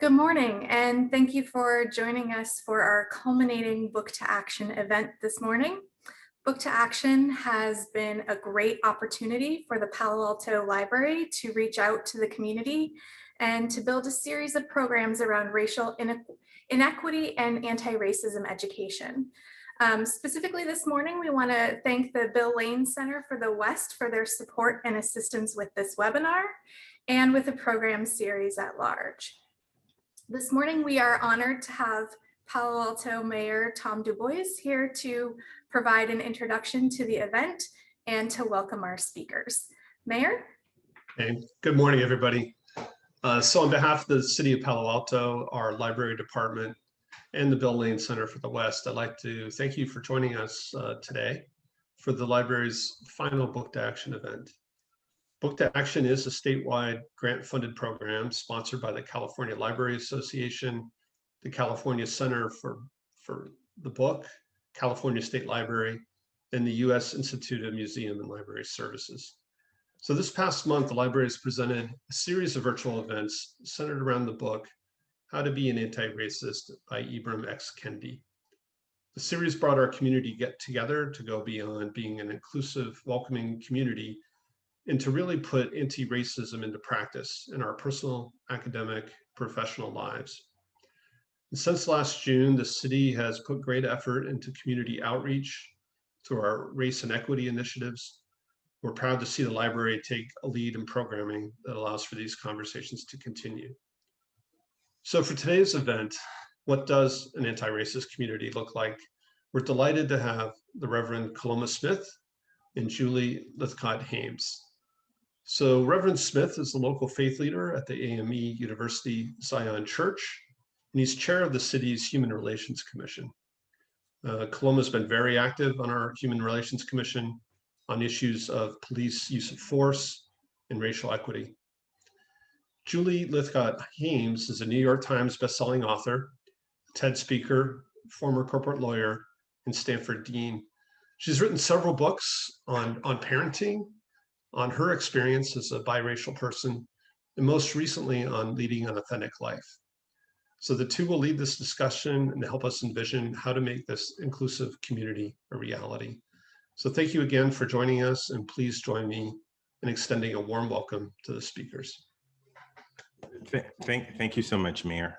Good morning, and thank you for joining us for our culminating Book to Action event this morning. Book to Action has been a great opportunity for the Palo Alto Library to reach out to the community and to build a series of programs around racial inequity and anti-racism education. Specifically this morning, we want to thank the Bill Lane Center for the West for their support and assistance with this webinar and with the program series at large. This morning, we are honored to have Palo Alto Mayor Tom Du Bois here to provide an introduction to the event and to welcome our speakers. Mayor? Hey, good morning, everybody. So on behalf of the City of Palo Alto, our library department, and the Bill Lane Center for the West, I'd like to thank you for joining us today for the library's final Book to Action event. Book to Action is a statewide grant-funded program sponsored by the California Library Association, the California Center for the Book, California State Library, and the U.S. Institute of Museum and Library Services. So this past month, the library has presented a series of virtual events centered around the book, How to Be an Anti-Racist by Ibram X. Kendi. The series brought our community together to go beyond being an inclusive, welcoming community and to really put anti-racism into practice in our personal, academic, professional lives. And since last June, the city has put great effort into community outreach through our race and equity initiatives. We're proud to see the library take a lead in programming that allows for these conversations to continue. So for today's event, what does an anti-racist community look like? We're delighted to have the Reverend Kaloma Smith and Julie Lythcott-Haims. So Reverend Smith is the local faith leader at the AME University Zion Church, and he's chair of the city's Human Relations Commission. Kaloma's been very active on our Human Relations Commission on issues of police use of force and racial equity. Julie Lythcott-Haims is a New York Times bestselling author, TED speaker, former corporate lawyer, and Stanford dean. She's written several books on parenting, on her experience as a biracial person, and most recently on leading an authentic life. So the two will lead this discussion and help us envision how to make this inclusive community a reality. So thank you again for joining us, and please join me in extending a warm welcome to the speakers. Thank you so much, Mayor.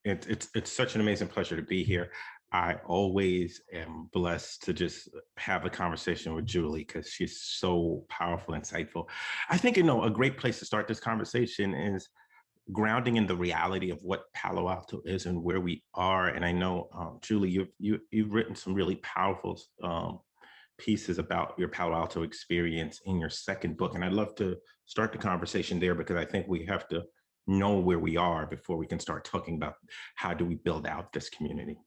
It's such an amazing pleasure to be here. I always am blessed to just have a conversation with Julie because she's so powerful, insightful. I think, a great place to start this conversation is grounding in the reality of what Palo Alto is and where we are. And I know, Julie, you've written some really powerful pieces about your Palo Alto experience in your second book. And I'd love to start the conversation there because I think we have to know where we are before we can start talking about how do we build out this community.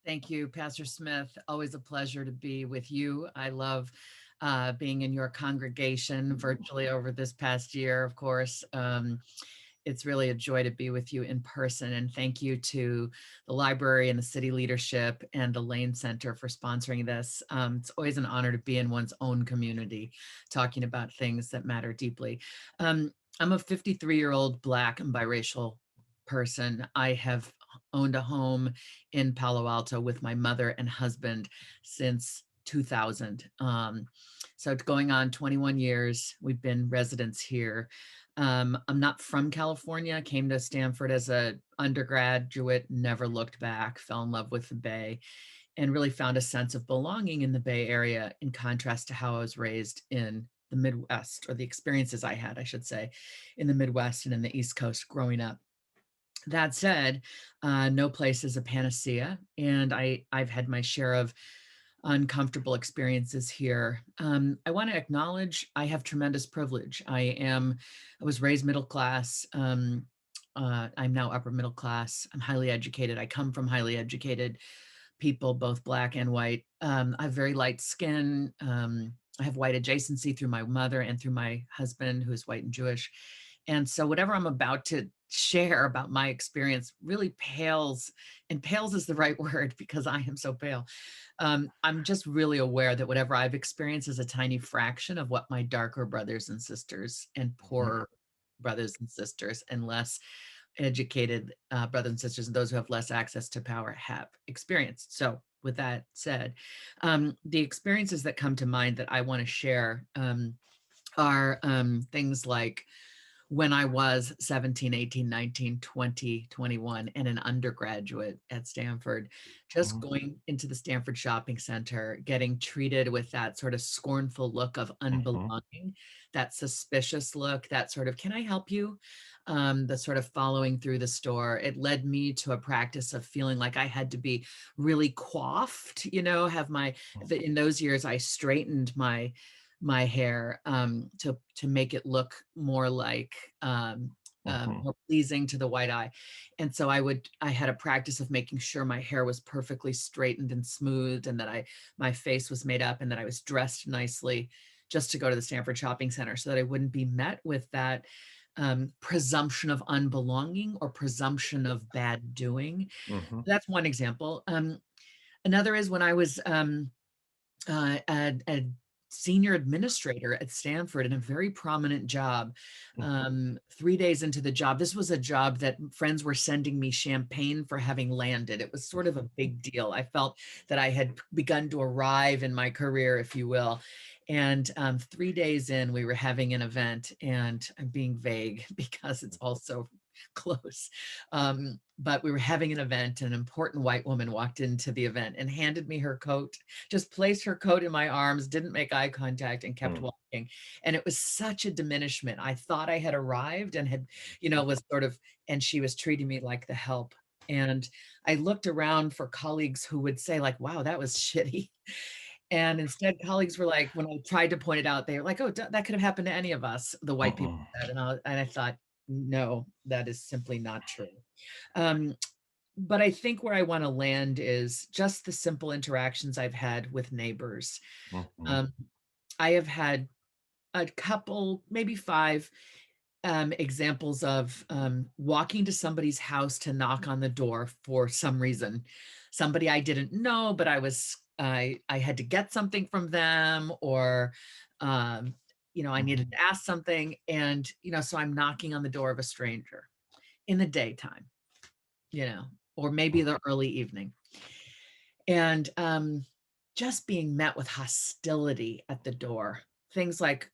Thank you, Pastor Smith. Always a pleasure to be with you. I love being in your congregation virtually over this past year, of course. It's really a joy to be with you in person. And thank you to the library and the city leadership and the Lane Center for sponsoring this. It's always an honor to be in one's own community, talking about things that matter deeply. I'm a 53-year-old Black and biracial person. I have owned a home in Palo Alto with my mother and husband since 2000. So it's going on 21 years. We've been residents here. I'm not from California. Came to Stanford as an undergraduate, never looked back, fell in love with the Bay, and really found a sense of belonging in the Bay Area in contrast to how I was raised in the Midwest, or the experiences I had, I should say, in the Midwest and in the East Coast growing up. That said, no place is a panacea, and I've had my share of uncomfortable experiences here. I want to acknowledge I have tremendous privilege. I was raised middle class. I'm now upper middle class. I'm highly educated. I come from highly educated people, both Black and white. I have very light skin. I have white adjacency through my mother and through my husband, who is white and Jewish. And so whatever I'm about to share about my experience really pales, and pales is the right word because I am so pale. I'm just really aware that whatever I've experienced is a tiny fraction of what my darker brothers and sisters and poorer brothers and sisters, and less educated brothers and sisters, and those who have less access to power have experienced. So with that said, the experiences that come to mind that I want to share are things like when I was 17, 18, 19, 20, 21, and an undergraduate at Stanford, just going into the Stanford Shopping Center, getting treated with that sort of scornful look of unbelonging, that suspicious look, that sort of, can I help you? The sort of following through the store. It led me to a practice of feeling like I had to be really coiffed, you know, have my, in those years, I straightened my hair to make it look more like more pleasing to the white eye. And so I had a practice of making sure my hair was perfectly straightened and smooth, and that my face was made up, and that I was dressed nicely just to go to the Stanford Shopping Center, so that I wouldn't be met with that presumption of unbelonging or presumption of bad doing. That's one example. Another is when I was a senior administrator at Stanford in a very prominent job. 3 days into the job, this was a job that friends were sending me champagne for having landed. It was sort of a big deal. I felt that I had begun to arrive in my career, if you will. And 3 days in, we were having an event, and I'm being vague because it's also close. But we were having an event, and an important white woman walked into the event and handed me her coat, just placed her coat in my arms, didn't make eye contact, and kept walking. And it was such a diminishment. I thought I had arrived and had, you know, was sort of, and she was treating me like the help. And I looked around for colleagues who would say like, wow, that was shitty. And instead, colleagues were like, when I tried to point it out, they were like, oh, that could have happened to any of us, the white people said. And I thought, no, that is simply not true. But I think where I want to land is just the simple interactions I've had with neighbors. I have had a couple, maybe 5 examples of walking to somebody's house to knock on the door for some reason. Somebody I didn't know, but I had to get something from them, or you know, I needed to ask something, and you know, so I'm knocking on the door of a stranger in the daytime, you know, or maybe the early evening, and just being met with hostility at the door. Things like,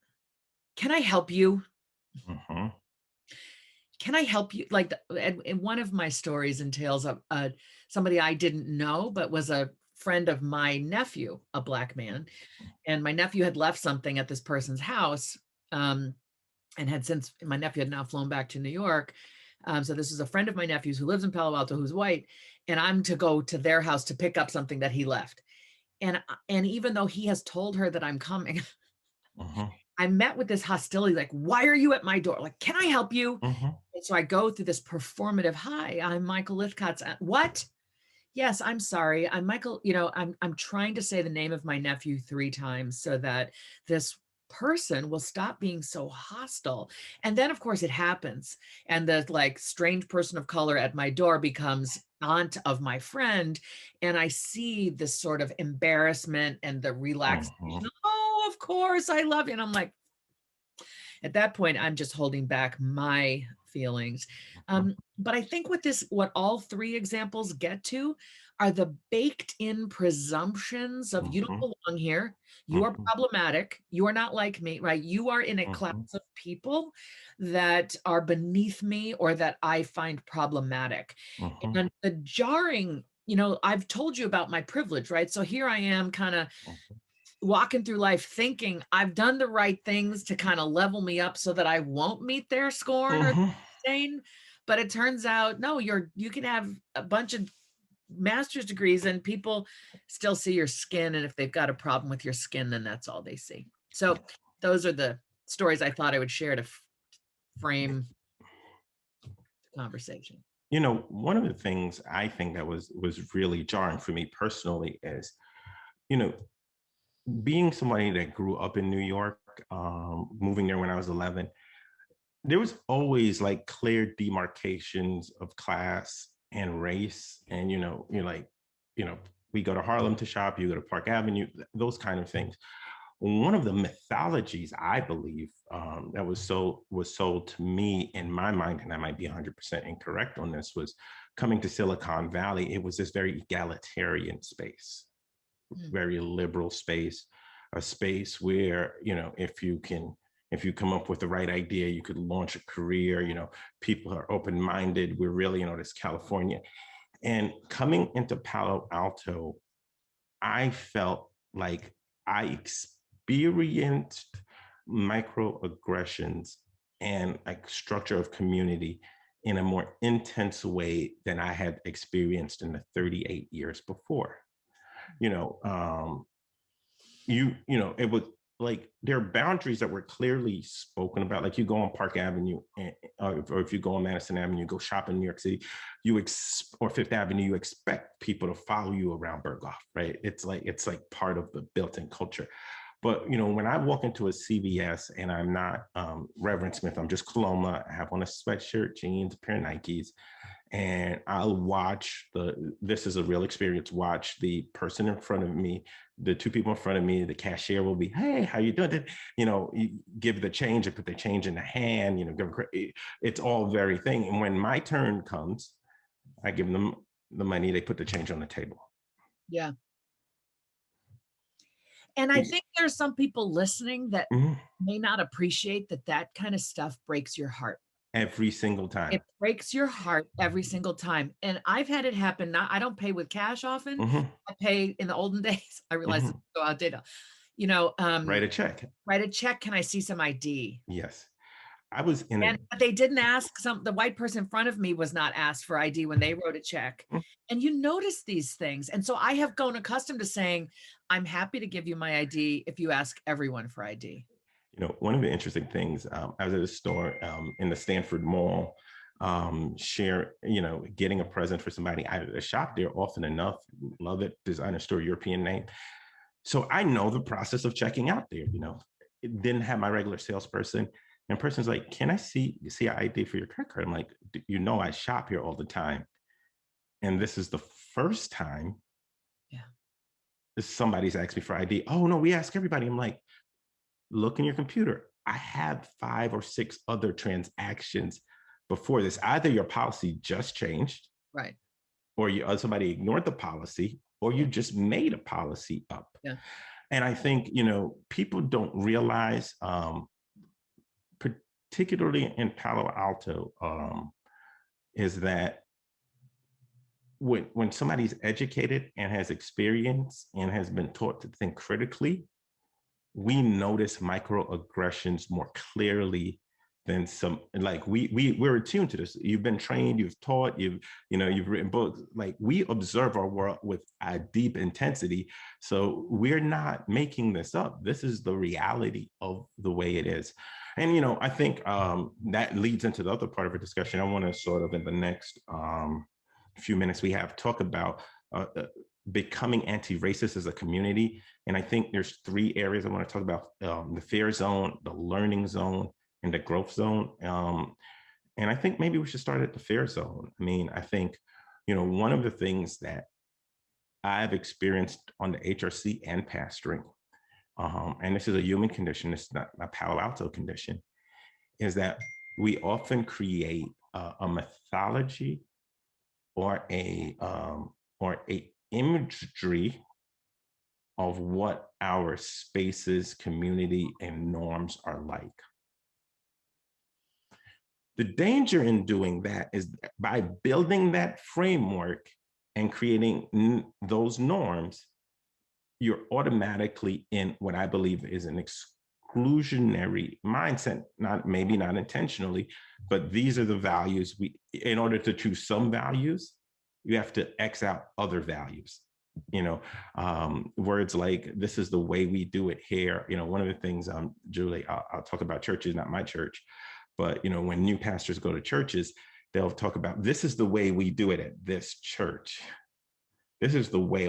"Can I help you?" Can I help you? Like, and one of my stories entails of somebody I didn't know, but was a friend of my nephew, a Black man. And my nephew had left something at this person's house, and my nephew had now flown back to New York. So this is a friend of my nephew's who lives in Palo Alto, who's white, and I'm to go to their house to pick up something that he left. And even though he has told her that I'm coming, I'm met with this hostility, like, why are you at my door? Like, can I help you? And so I go through this performative, hi, I'm Michael Lythcott's. What? Yes, I'm sorry. I'm Michael, you know, I'm trying to say the name of my nephew 3 times so that this person will stop being so hostile. And then of course it happens. And the like strange person of color at my door becomes aunt of my friend. And I see this sort of embarrassment and the relaxation. Oh, of course, I love you. And I'm like, at that point, I'm just holding back my feelings. But I think what all 3 examples get to are the baked in presumptions of you don't belong here. You are problematic. You are not like me, right? You are in a class of people that are beneath me or that I find problematic. And the jarring, you know, I've told you about my privilege, right? So here I am kind of walking through life thinking I've done the right things to kind of level me up so that I won't meet their scorn or disdain. But it turns out, no, you can have a bunch of master's degrees and people still see your skin. And if they've got a problem with your skin, then that's all they see. So those are the stories I thought I would share to frame the conversation. You know, one of the things I think that was really jarring for me personally is, you know, being somebody that grew up in New York, moving there when I was 11, there was always like clear demarcations of class and race. And, you know, you're like, you know, we go to Harlem to shop, you go to Park Avenue, those kind of things. one of the mythologies I believe that was sold to me in my mind, and I might be 100% incorrect on this, was coming to Silicon Valley. It was this very egalitarian space, very liberal space, a space where, if you come up with the right idea, you could launch a career. People are open-minded. We're really, this California. And coming into Palo Alto, I felt like I experienced microaggressions and like structure of community in a more intense way than I had experienced in the 38 years before. It was like there are boundaries that were clearly spoken about. Like you go on Park Avenue, or if you go on Madison Avenue, go shop in New York City, or Fifth Avenue, you expect people to follow you around Berghoff, right? It's like part of the built-in culture. But when I walk into a CVS and I'm not Reverend Smith, I'm just Kaloma. I have on a sweatshirt, jeans, a pair of Nikes, and I'll watch this is a real experience, watch the person in front of me, the two people in front of me, the cashier will be, hey, how you doing? You give the change and put the change in the hand, it's all very thing. And when my turn comes, I give them the money, they put the change on the table. Yeah. And I think there's some people listening that may not appreciate that kind of stuff breaks your heart. Every single time. It breaks your heart every single time. And I've had it happen. I don't pay with cash often. I pay in the olden days. I realize it's so outdated. Write a check. Write a check. Can I see some ID? Yes. I was in and they didn't ask. The white person in front of me was not asked for ID when they wrote a check. And you notice these things. And so I have grown accustomed to saying, I'm happy to give you my ID if you ask everyone for ID. One of the interesting things, I was at a store in the Stanford Mall, getting a present for somebody. I shop there often enough, love it, designer store, European name. So I know the process of checking out there, It didn't have my regular salesperson. And person's like, can I see an ID for your credit card? I'm like, I shop here all the time. And this is the first time somebody's asked me for ID. Oh, no, we ask everybody. I'm like, look in your computer. I have 5 or 6 other transactions before this. Either your policy just changed, right, or somebody ignored the policy, or you just made a policy up. Yeah. And I think, people don't realize, particularly in Palo Alto, is that when somebody's educated and has experience and has been taught to think critically, we notice microaggressions more clearly than some. Like we're attuned to this. You've been trained, you've taught, you've written books. Like we observe our world with a deep intensity. So we're not making this up. This is the reality of the way it is. And I think that leads into the other part of our discussion. I want to sort of in the next few minutes we have talk about becoming anti-racist as a community. And I think there's 3 areas I want to talk about: the fear zone, the learning zone, and the growth zone. And I think maybe we should start at the fear zone. I mean, I think, one of the things that I've experienced on the HRC and pastoring, and this is a human condition, it's not a Palo Alto condition, is that we often create a mythology or a imagery of what our spaces, community, and norms are like. The danger in doing that is by building that framework and creating those norms, you're automatically in what I believe is an exclusionary mindset, maybe not intentionally, but these are the values. In order to choose some values, you have to X out other values. Words like, this is the way we do it here. One of the things, Julie, I'll talk about churches, not my church, but when new pastors go to churches, they'll talk about, this is the way we do it at this church. This is the way,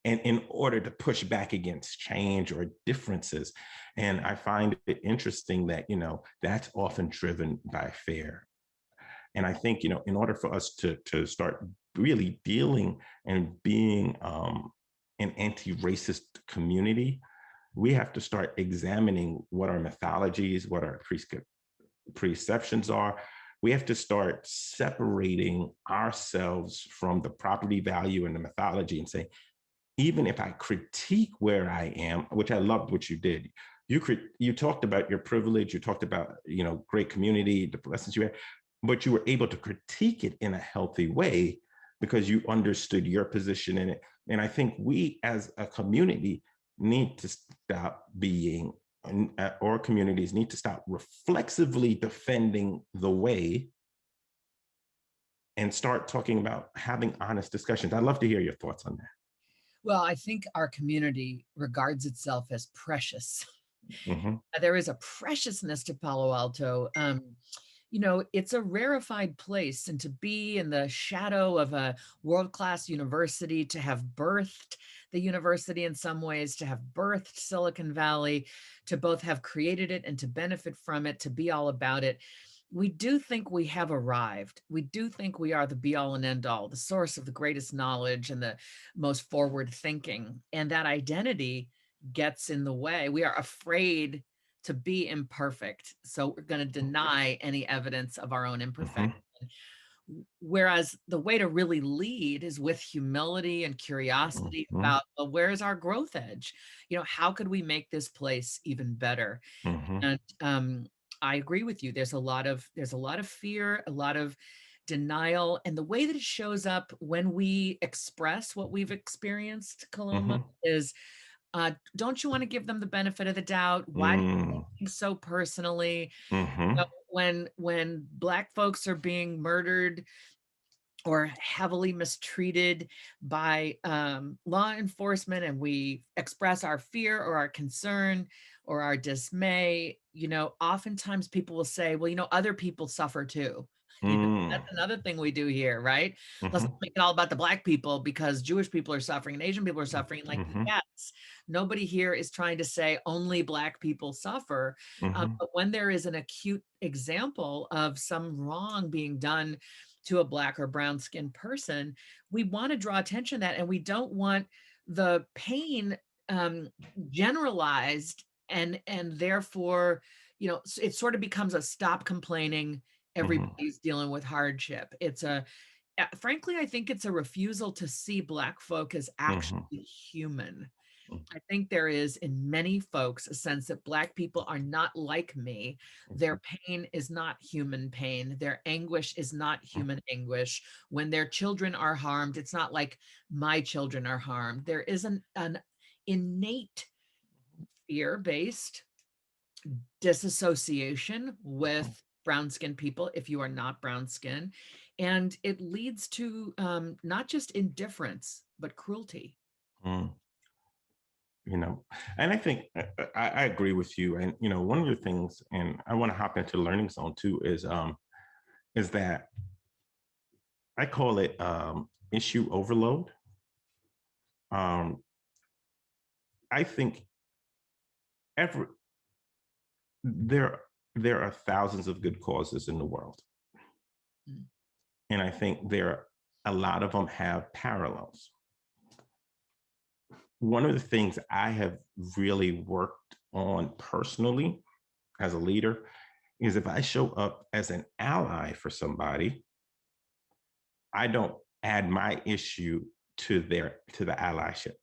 and in order to push back against change or differences. And I find it interesting that, that's often driven by fear. And I think, in order for us to start really dealing and being an anti-racist community, we have to start examining what our mythologies, what our perceptions are. We have to start separating ourselves from the property value and the mythology and say, even if I critique where I am, which I loved what you did, you talked about your privilege, you talked about, great community, the blessings you had, but you were able to critique it in a healthy way because you understood your position in it. And I think we as a community need to stop being, or communities need to stop reflexively defending the way and start talking about having honest discussions. I'd love to hear your thoughts on that. Well, I think our community regards itself as precious. Mm-hmm. There is a preciousness to Palo Alto. It's a rarefied place, and to be in the shadow of a world-class university, to have birthed the university in some ways, to have birthed Silicon Valley, to both have created it and to benefit from it, to be all about it. We do think we have arrived. We do think we are the be all and end all, the source of the greatest knowledge and the most forward thinking. And that identity gets in the way. We are afraid to be imperfect. So we're going to deny any evidence of our own imperfection. Mm-hmm. Whereas the way to really lead is with humility and curiosity Mm-hmm. about, well, where's our growth edge? How could we make this place even better? Mm-hmm. And I agree with you. There's a lot of fear, a lot of denial, and the way that it shows up when we express what we've experienced, Kaloma, is, don't you want to give them the benefit of the doubt? Why do you think so personally? When Black folks are being murdered or heavily mistreated by law enforcement, and we express our fear or our concern or our dismay, oftentimes people will say, well, other people suffer too. That's another thing we do here, right? Let's make it all about the Black people because Jewish people are suffering and Asian people are suffering. Like, yes, nobody here is trying to say only Black people suffer. But when there is an acute example of some wrong being done to a Black or brown skinned person, we want to draw attention to that. And we don't want the pain generalized and therefore, it sort of becomes a stop complaining. Everybody's dealing with hardship. Frankly, I think it's a refusal to see Black folk as actually human. I think there is in many folks a sense that Black people are not like me. Their pain is not human pain. Their anguish is not human anguish. When their children are harmed, it's not like my children are harmed. There is an innate fear-based disassociation with brown skinned people if you are not brown skinned. And it leads to not just indifference, but cruelty. And I think I agree with you. And, one of the things, and I want to hop into learning zone too, is that I call it issue overload. I think there are thousands of good causes in the world. And I think a lot of them have parallels. One of the things I have really worked on personally as a leader is if I show up as an ally for somebody, I don't add my issue to the allyship.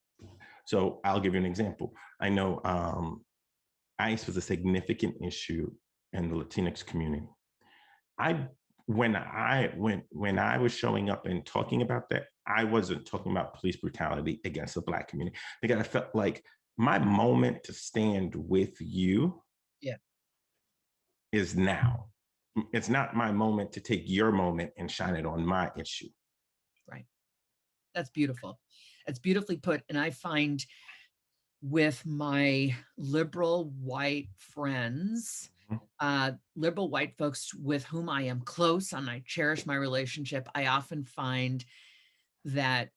So I'll give you an example. I know ICE was a significant issue in the Latinx community. When I was showing up and talking about that, I wasn't talking about police brutality against the Black community because I felt like my moment to stand with you is now. It's not my moment to take your moment and shine it on my issue. Right. That's beautiful. It's beautifully put. And I find with my liberal white friends, liberal white folks with whom I am close and I cherish my relationship, I often find that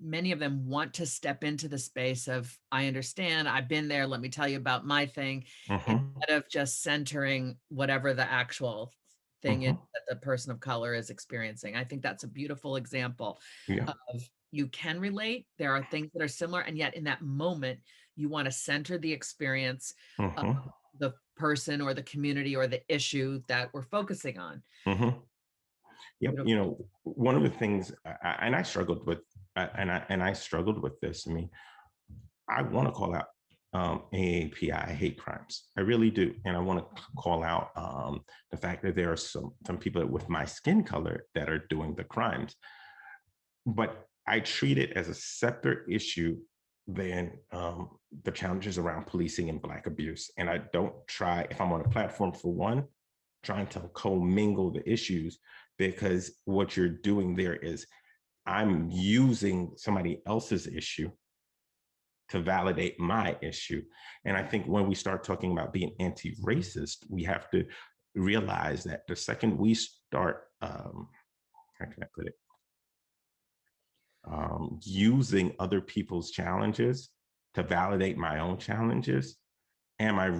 many of them want to step into the space of, I understand, I've been there, let me tell you about my thing, instead of just centering whatever the actual thing is that the person of color is experiencing. I think that's a beautiful example of you can relate. There are things that are similar, and yet in that moment, You want to center the experience of Mm-hmm. the person or the community or the issue that we're focusing on. Mm-hmm. Yep. Beautiful. You know, one of the things, and I struggled with, and I struggled with this. I mean, I want to call out AAPI hate crimes. I really do, and I want to call out the fact that there are some people with my skin color that are doing the crimes, but I treat it as a separate issue than the challenges around policing and Black abuse. And I don't try, if I'm on a platform for one, trying to commingle the issues, because what you're doing there is I'm using somebody else's issue to validate my issue. And I think when we start talking about being anti-racist, we have to realize that the second we start, how can I put it? Using other people's challenges to validate my own challenges, am I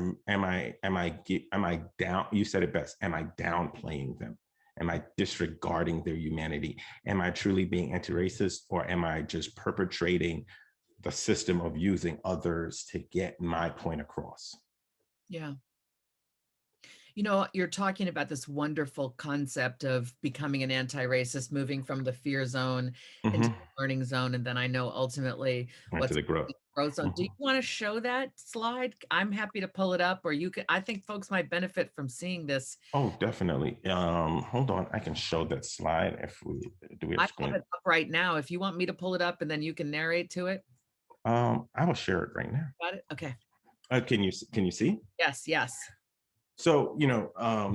down? You said it best. Am I downplaying them? Am I disregarding their humanity? Am I truly being anti-racist, or am I just perpetrating the system of using others to get my point across? Yeah. You know, you're talking about this wonderful concept of becoming an anti-racist, moving from the fear zone into Mm-hmm. the learning zone. And then I know ultimately Into what's the growth. the growth zone. Do you Mm-hmm. want to show that slide? I'm happy to pull it up, or you can, I think folks might benefit from seeing this. Oh, definitely. Hold on, I can show that slide if we do. We have I have screen. it up right now. If you want me to pull it up and then you can narrate to it. I will share it right now. Got it? Okay. Can you see? Yes, yes. So, you know,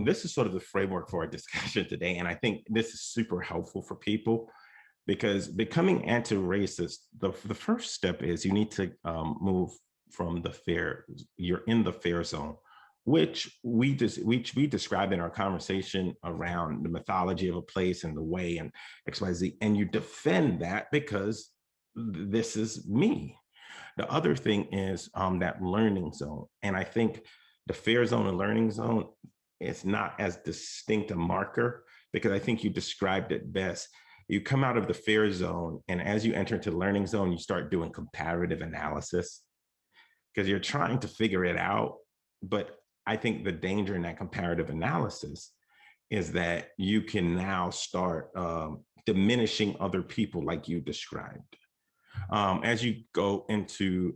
this is sort of the framework for our discussion today. And I think this is super helpful for people, because becoming anti-racist, the first step is you need to move from the fair, you're in the fair zone, which we described in our conversation around the mythology of a place and the way and XYZ. And you defend that because this is me. The other thing is that learning zone. And I think the fair zone and learning zone is not as distinct a marker, because I think you described it best. You come out of the fair zone, and as you enter into the learning zone, you start doing comparative analysis because you're trying to figure it out. But I think the danger in that comparative analysis is that you can now start diminishing other people like you described. As you go into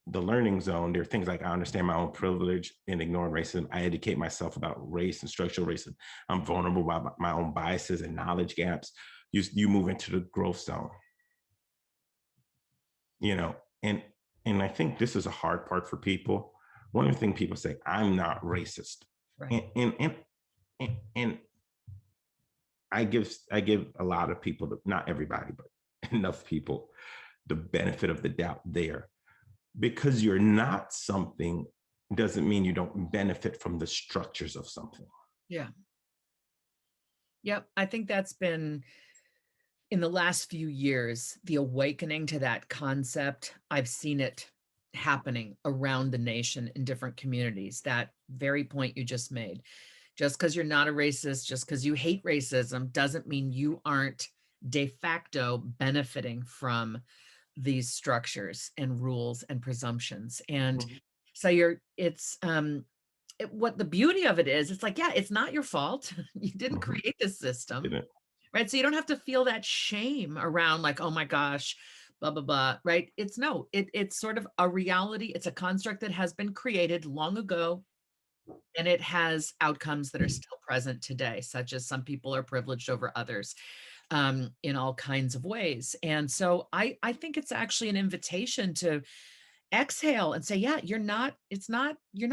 the learning zone, there are things like I understand my own privilege and ignore racism. I educate myself about race and structural racism. I'm vulnerable by my own biases and knowledge gaps. You move into the growth zone, you know, and I think this is a hard part for people. One of the things people say, I'm not racist. Right. And I give a lot of people, not everybody, but enough people, the benefit of the doubt there. Because you're not something doesn't mean you don't benefit from the structures of something. Yeah. Yep. I think that's been, in the last few years, the awakening to that concept. I've seen it happening around the nation in different communities. That very point you just made. Just because you're not a racist, just because you hate racism, doesn't mean you aren't de facto benefiting from these structures and rules and presumptions. And so what the beauty of it is, it's like, yeah, it's not your fault. You didn't create this system, right? So you don't have to feel that shame around like, oh my gosh, blah, blah, blah, right? It's sort of a reality. It's a construct that has been created long ago, and it has outcomes that are still present today, such as some people are privileged over others in all kinds of ways. And so I think it's actually an invitation to exhale and say, yeah, you're not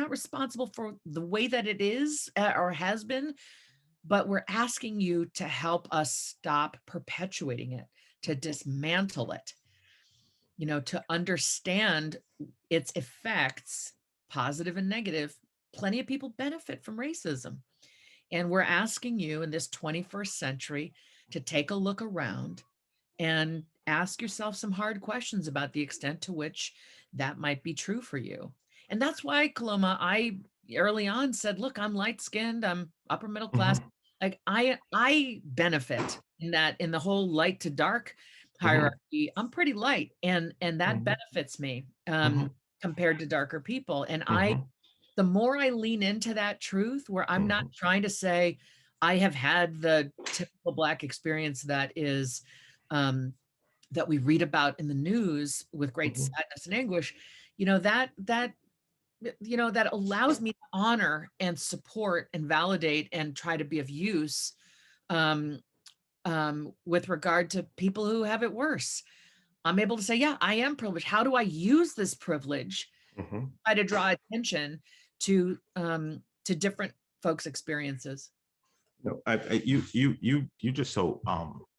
responsible for the way that it is or has been, but we're asking you to help us stop perpetuating it, to dismantle it, to understand its effects, positive and negative. Plenty of people benefit from racism. And we're asking you in this 21st century to take a look around and ask yourself some hard questions about the extent to which that might be true for you. And that's why, Kaloma, I early on said, look, I'm light skinned, I'm upper middle class. Like I benefit in the whole light to dark hierarchy. I'm pretty light, and that benefits me. compared to darker people. And Mhm, the more I lean into that truth, where I'm not mhm, trying to say I have had the typical Black experience that is, that we read about in the news with great mhm. sadness and anguish, you know, that allows me to honor and support and validate and try to be of use, um, with regard to people who have it worse. I'm able to say, yeah, I am privileged. How do I use this privilege? Mhm. Try to draw attention to different folks' experiences. No, you just so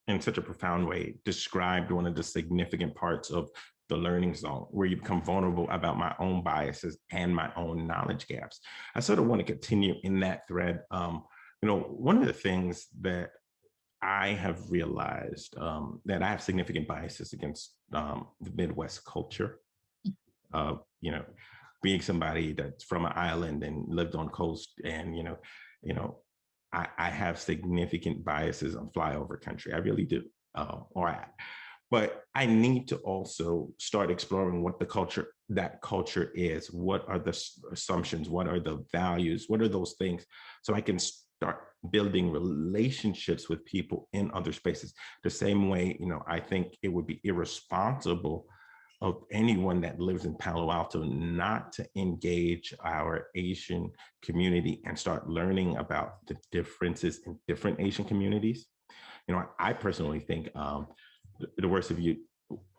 in such a profound way described one of the significant parts of the learning zone where you become vulnerable about my own biases and my own knowledge gaps. I sort of want to continue in that thread. One of the things that I have realized that I have significant biases against the Midwest culture. You know, being somebody that's from an island and lived on coast, and you know, I have significant biases on flyover country. I really do. But I need to also start exploring what that culture is. What are the assumptions? What are the values? What are those things? So I can start building relationships with people in other spaces. The same way, I think it would be irresponsible of anyone that lives in Palo Alto not to engage our Asian community and start learning about the differences in different Asian communities. I personally think the worst of you,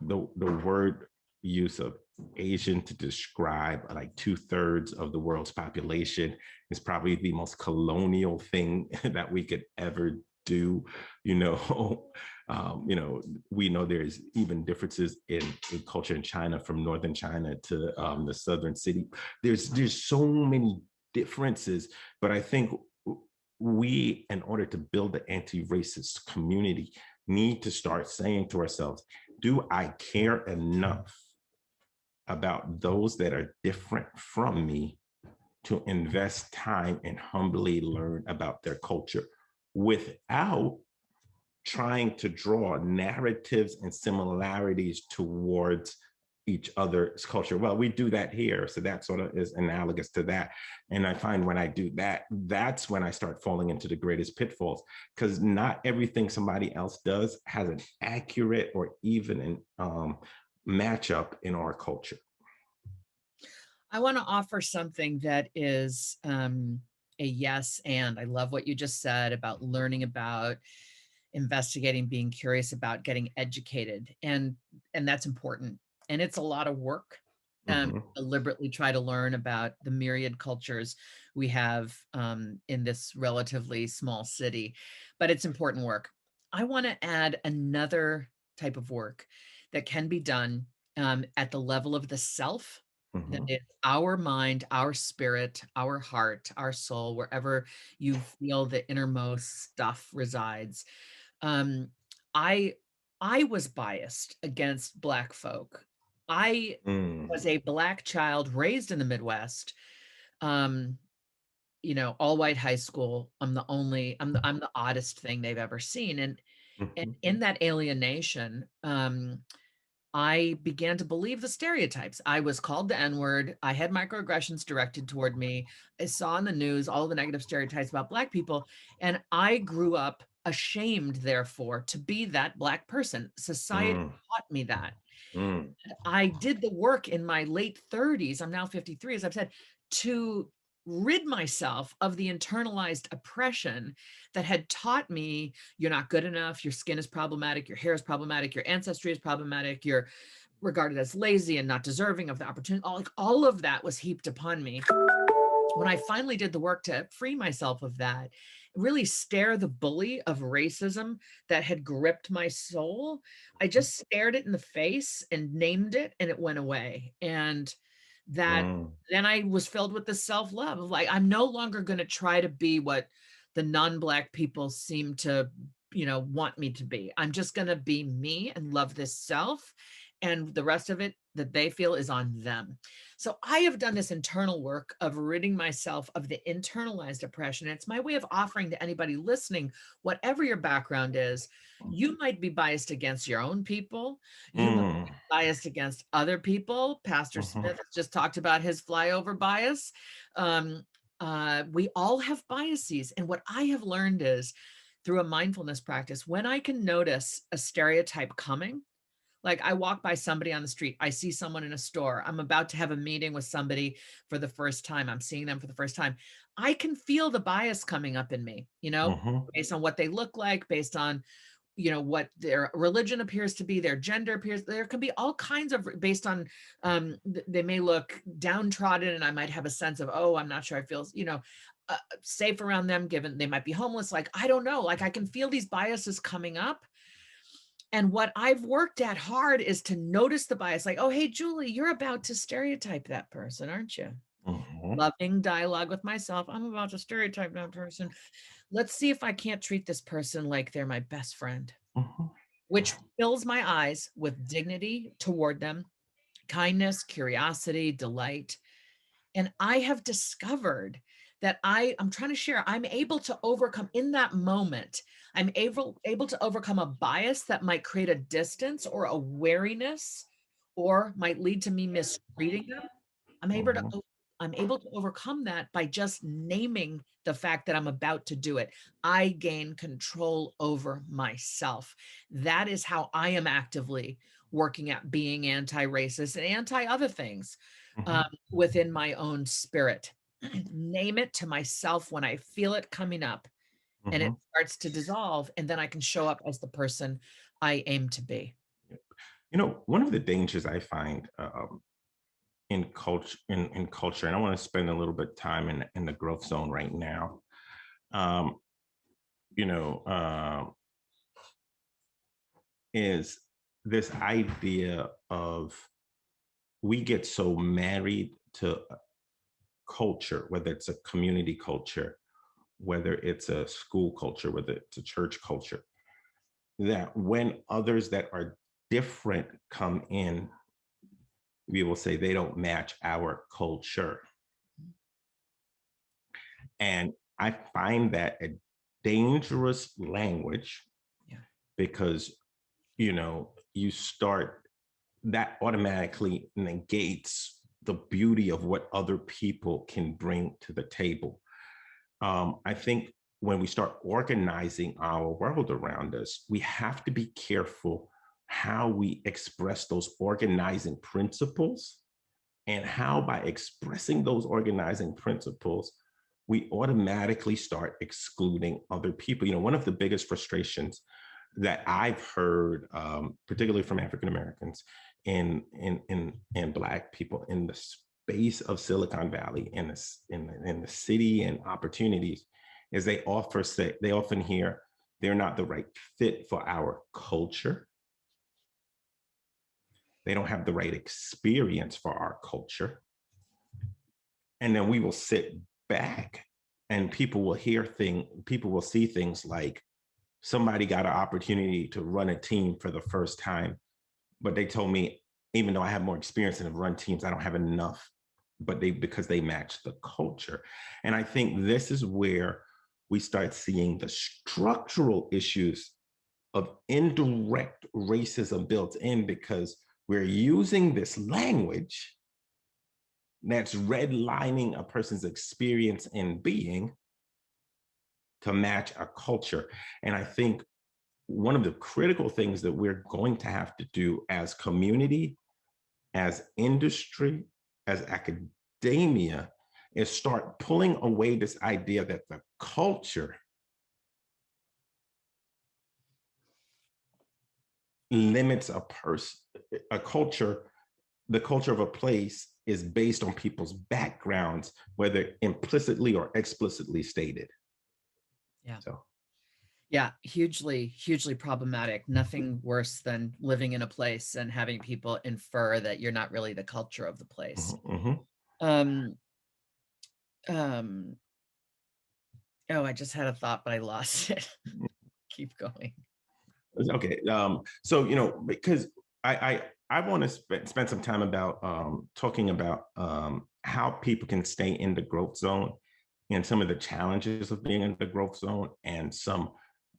the word use of Asian to describe like 2/3 of the world's population is probably the most colonial thing that we could ever do. You know, we know there's even differences in culture in China, from northern China to the southern city. There's so many differences, but I think we, in order to build the anti-racist community, need to start saying to ourselves, do I care enough about those that are different from me to invest time and humbly learn about their culture without trying to draw narratives and similarities towards each other's culture? Well, we do that here, so that sort of is analogous to that. And I find when I do that, that's when I start falling into the greatest pitfalls, because not everything somebody else does has an accurate or even an matchup in our culture. I want to offer something that is a yes, and I love what you just said about learning about, investigating, being curious about, getting educated, and that's important. And it's a lot of work. Mm-hmm. Deliberately try to learn about the myriad cultures we have in this relatively small city, but it's important work. I want to add another type of work that can be done at the level of the self. That Mm-hmm. is our mind, our spirit, our heart, our soul, wherever you feel the innermost stuff resides. Um, I I was biased against Black folk. I Mm. was a Black child raised in the Midwest. Um, all white high school. I'm the oddest thing they've ever seen. And Mm-hmm. in that alienation, I began to believe the stereotypes. I was called the N-word. I had microaggressions directed toward me. I saw in the news all the negative stereotypes about Black people. And I grew up ashamed, therefore, to be that Black person. Society Mm. taught me that. Mm. I did the work in my late 30s, I'm now 53, as I've said, to rid myself of the internalized oppression that had taught me you're not good enough, your skin is problematic, your hair is problematic, your ancestry is problematic, you're regarded as lazy and not deserving of the opportunity. All of that was heaped upon me. When I finally did the work to free myself of that, really stare the bully of racism that had gripped my soul, I just stared it in the face and named it, and it went away. And that Mm. then I was filled with the self-love of like, I'm no longer going to try to be what the non-Black people seem to, want me to be. I'm just going to be me and love this self and the rest of it that they feel is on them. So I have done this internal work of ridding myself of the internalized oppression. It's my way of offering to anybody listening, whatever your background is, you might be biased against your own people. You might be biased against other people. Pastor Smith has just talked about his flyover bias. We all have biases. And what I have learned is through a mindfulness practice, when I can notice a stereotype coming, like I walk by somebody on the street, I see someone in a store, I'm about to have a meeting with somebody for the first time, I'm seeing them for the first time, I can feel the bias coming up in me, based on what they look like, based on, what their religion appears to be, their gender appears, there can be all kinds of, based on, they may look downtrodden and I might have a sense of, oh, I'm not sure I feel, safe around them, given they might be homeless. Like, I don't know, like I can feel these biases coming up. And what I've worked at hard is to notice the bias, like, oh, hey, Julie, you're about to stereotype that person, aren't you? Loving dialogue with myself. I'm about to stereotype that person. Let's see if I can't treat this person like they're my best friend, which fills my eyes with dignity toward them, kindness, curiosity, delight. And I have discovered that I'm trying to share, I'm able to overcome in that moment, I'm able to overcome a bias that might create a distance or a wariness or might lead to me mistreating them. I'm able to overcome that by just naming the fact that I'm about to do it. I gain control over myself. That is how I am actively working at being anti-racist and anti-other things within my own spirit. Name it to myself when I feel it coming up and it starts to dissolve, and then I can show up as the person I aim to be. One of the dangers I find in culture, and I want to spend a little bit of time in the growth zone right now. Is this idea of we get so married to culture, whether it's a community culture, whether it's a school culture, whether it's a church culture, that when others that are different come in, we will say they don't match our culture. And I find that a dangerous language because, you start, that automatically negates the beauty of what other people can bring to the table. I think when we start organizing our world around us, we have to be careful how we express those organizing principles and how by expressing those organizing principles, we automatically start excluding other people. One of the biggest frustrations that I've heard, particularly from African Americans and Black people in the space of Silicon Valley, in the city and opportunities, is they often hear they're not the right fit for our culture. They don't have the right experience for our culture. And then we will sit back and people will see things like somebody got an opportunity to run a team for the first time, but they told me, even though I have more experience and have run teams, I don't have enough, because they match the culture. And I think this is where we start seeing the structural issues of indirect racism built in, because we're using this language that's redlining a person's experience in being to match a culture. And I think one of the critical things that we're going to have to do as community, as industry, as academia, is start pulling away this idea that the culture limits a person. A culture, the culture of a place is based on people's backgrounds, whether implicitly or explicitly stated. Yeah. So. Yeah, hugely, hugely problematic. Nothing worse than living in a place and having people infer that you're not really the culture of the place. Oh, I just had a thought, but I lost it. Keep going. Okay. So, because I I want to spend some time about talking about how people can stay in the growth zone and some of the challenges of being in the growth zone and some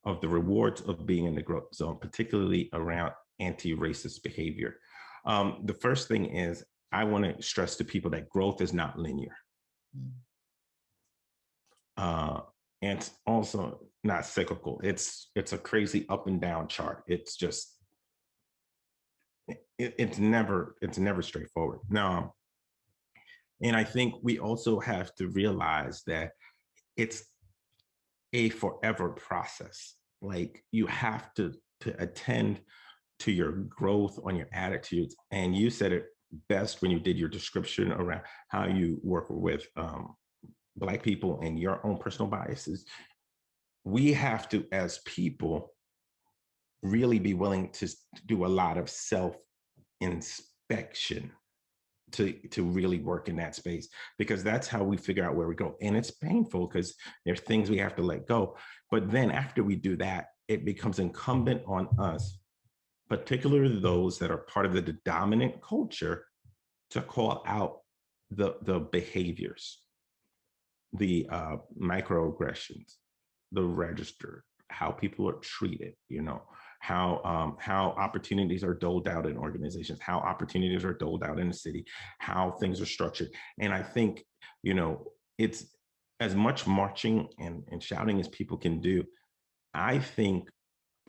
of the rewards of being in the growth zone, particularly around anti-racist behavior. The first thing is I want to stress to people that growth is not linear. And it's also not cyclical. It's a crazy up and down chart. It's just it's never straightforward. Now, and I think we also have to realize that it's a forever process. Like you have to attend to your growth on your attitudes. And you said it best when you did your description around how you work with Black people and your own personal biases. We have to, as people, really be willing to do a lot of self-inspection to really work in that space, because that's how we figure out where we go. And it's painful because there's things we have to let go. But then after we do that, it becomes incumbent on us, particularly those that are part of the dominant culture, to call out the behaviors, the microaggressions, the register, how people are treated, how opportunities are doled out in organizations, how opportunities are doled out in the city, how things are structured. And I think, it's as much marching and shouting as people can do. I think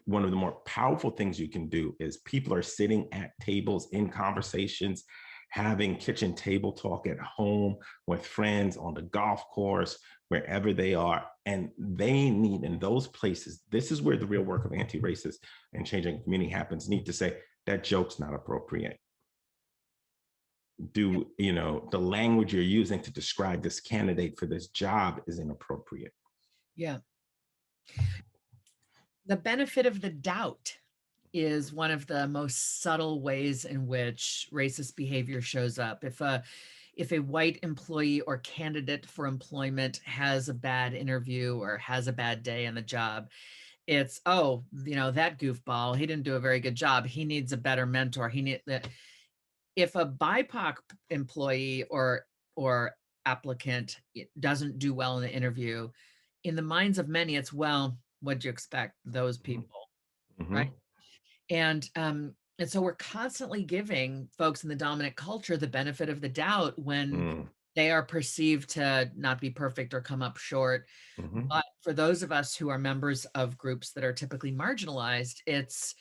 one of the more powerful things you can do is people are sitting at tables in conversations, having kitchen table talk at home with friends, on the golf course, wherever they are. And they need, in those places, this is where the real work of anti-racist and changing the community happens, need to say, that joke's not appropriate. The language you're using to describe this candidate for this job is inappropriate. Yeah. The benefit of the doubt is one of the most subtle ways in which racist behavior shows up. If a white employee or candidate for employment has a bad interview or has a bad day on the job, it's, that goofball, he didn't do a very good job. He needs a better mentor. If a BIPOC employee or applicant doesn't do well in the interview, in the minds of many, it's, well, what'd you expect? Those people, right? And so we're constantly giving folks in the dominant culture the benefit of the doubt when they are perceived to not be perfect or come up short. But for those of us who are members of groups that are typically marginalized, it's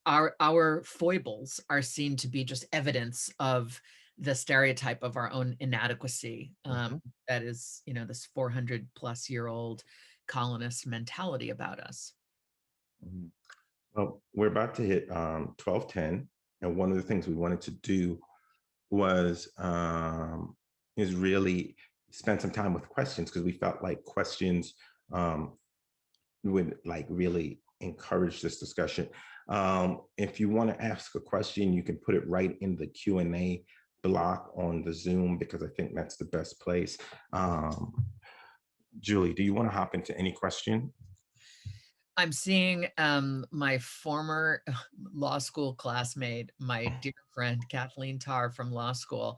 our foibles are seen to be just evidence of the stereotype of our own inadequacy. That is, this 400+ year old colonist mentality about us. Well, we're about to hit 12:10, and one of the things we wanted to do was is really spend some time with questions, because we felt like questions would really encourage this discussion. If you want to ask a question, you can put it right in the Q&A block on the Zoom, because I think that's the best place. Julie, do you want to hop into any question? I'm seeing my former law school classmate, my dear friend, Kathleen Tarr from law school,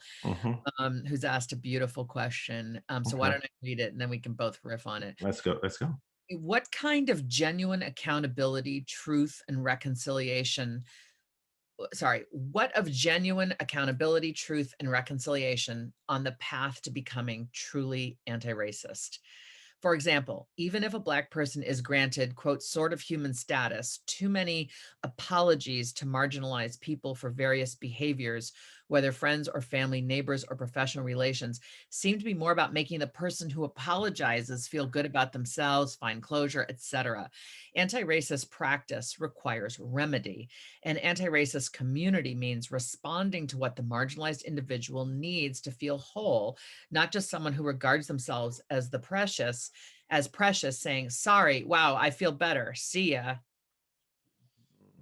who's asked a beautiful question. So why don't I read it and then we can both riff on it. Let's go. What kind of genuine accountability, truth, and reconciliation, what of genuine accountability, truth, and reconciliation on the path to becoming truly anti-racist? For example, even if a Black person is granted, quote, sort of human status, too many apologies to marginalized people for various behaviors, whether friends or family, neighbors, or professional relations, seem to be more about making the person who apologizes feel good about themselves, find closure, etc. Anti-racist practice requires remedy, and anti-racist community means responding to what the marginalized individual needs to feel whole, not just someone who regards themselves as precious, saying, sorry, wow, I feel better, see ya.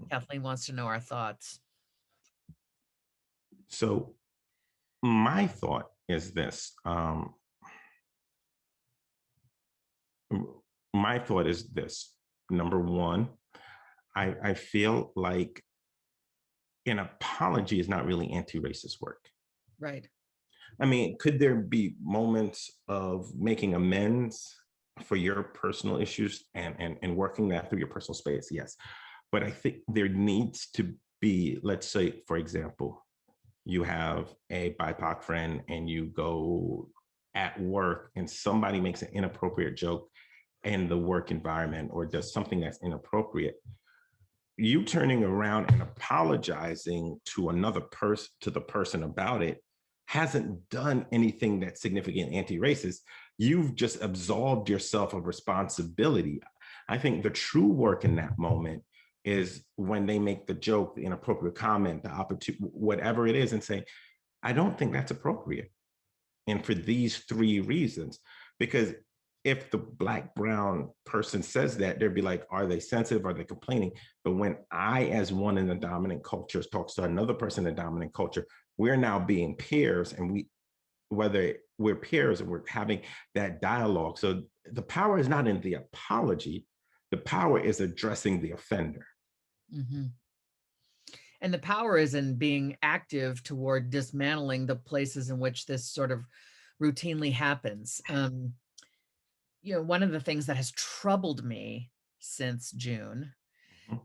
Kathleen wants to know our thoughts. So my thought is this. Number one, I feel like an apology is not really anti-racist work. Right. I mean, could there be moments of making amends for your personal issues and working that through your personal space? Yes. But I think there needs to be, let's say, for example, you have a BIPOC friend and you go at work and somebody makes an inappropriate joke in the work environment or does something that's inappropriate. You turning around and apologizing to another person, to the person about it, hasn't done anything that's significant anti-racist. You've just absolved yourself of responsibility. I think the true work in that moment is when they make the joke, the inappropriate comment, the opportunity, whatever it is, and say, I don't think that's appropriate. And for these 3 reasons, because if the Black, brown person says that, they'd be like, are they sensitive? Are they complaining? But when I, as one in the dominant culture, talks to another person in the dominant culture, we're now being peers, and whether we're peers and we're having that dialogue. So the power is not in the apology. The power is addressing the offender. Mm-hmm. And the power is in being active toward dismantling the places in which this sort of routinely happens. One of the things that has troubled me since June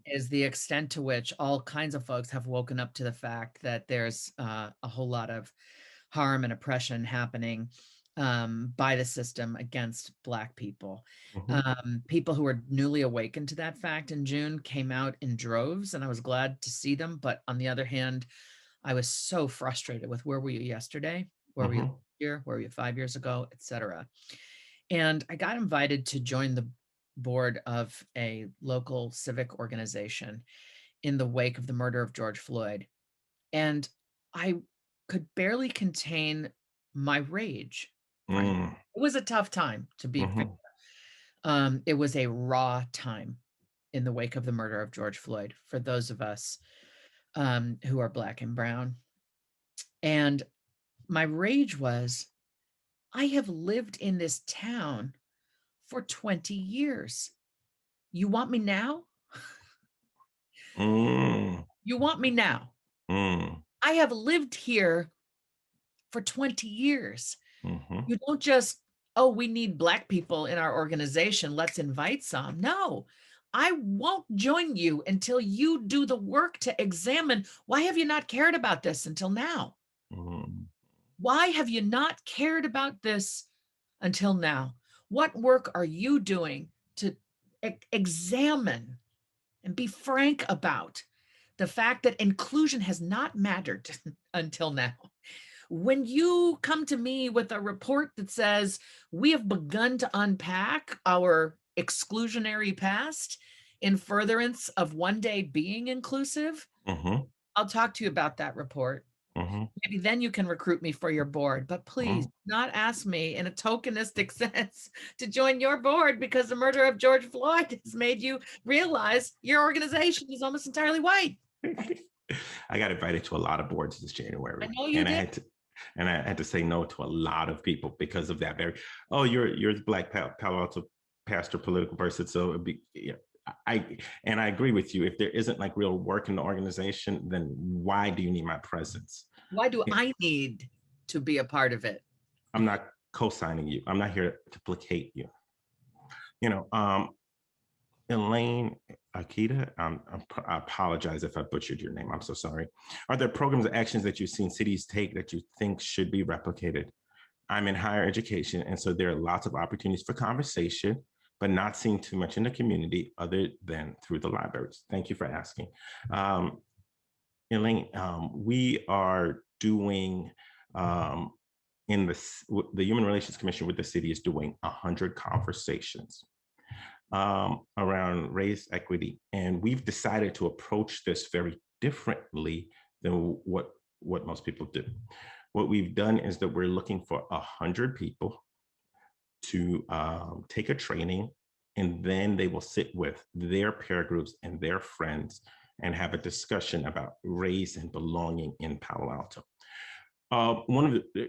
is the extent to which all kinds of folks have woken up to the fact that there's a whole lot of harm and oppression happening by the system against Black people. People who were newly awakened to that fact in June came out in droves, and I was glad to see them. But on the other hand, I was so frustrated with where were you yesterday? Where were you here? Where were you 5 years ago, et cetera. And I got invited to join the board of a local civic organization in the wake of the murder of George Floyd. And I could barely contain my rage. It was a tough time, to be fair. It was a raw time in the wake of the murder of George Floyd for those of us who are Black and brown. And my rage was, I have lived in this town for 20 years. You want me now? You want me now? I have lived here for 20 years. You don't just, oh, we need Black people in our organization, let's invite some. No, I won't join you until you do the work to examine, why have you not cared about this until now? Why have you not cared about this until now? What work are you doing to examine and be frank about the fact that inclusion has not mattered until now? When you come to me with a report that says we have begun to unpack our exclusionary past in furtherance of one day being inclusive, I'll talk to you about that report. Maybe then you can recruit me for your board, but please not ask me in a tokenistic sense to join your board because the murder of George Floyd has made you realize your organization is almost entirely white. I got invited to a lot of boards this January. I know you did. I had to say no to a lot of people because of that very, oh, you're the Black Palo Alto pastor, political person. So it'd be, I agree with you. If there isn't like real work in the organization, then why do you need my presence? Why do I need to be a part of it? I'm not co-signing you. I'm not here to placate you. Elaine Akita, I apologize if I butchered your name. I'm so sorry. Are there programs or actions that you've seen cities take that you think should be replicated? I'm in higher education, and so there are lots of opportunities for conversation, but not seen too much in the community other than through the libraries. Thank you for asking. Elaine, we are doing, in the Human Relations Commission with the city is doing 100 conversations around race equity. And we've decided to approach this very differently than what most people do. What we've done is that we're looking for 100 people to take a training, and then they will sit with their peer groups and their friends and have a discussion about race and belonging in Palo Alto.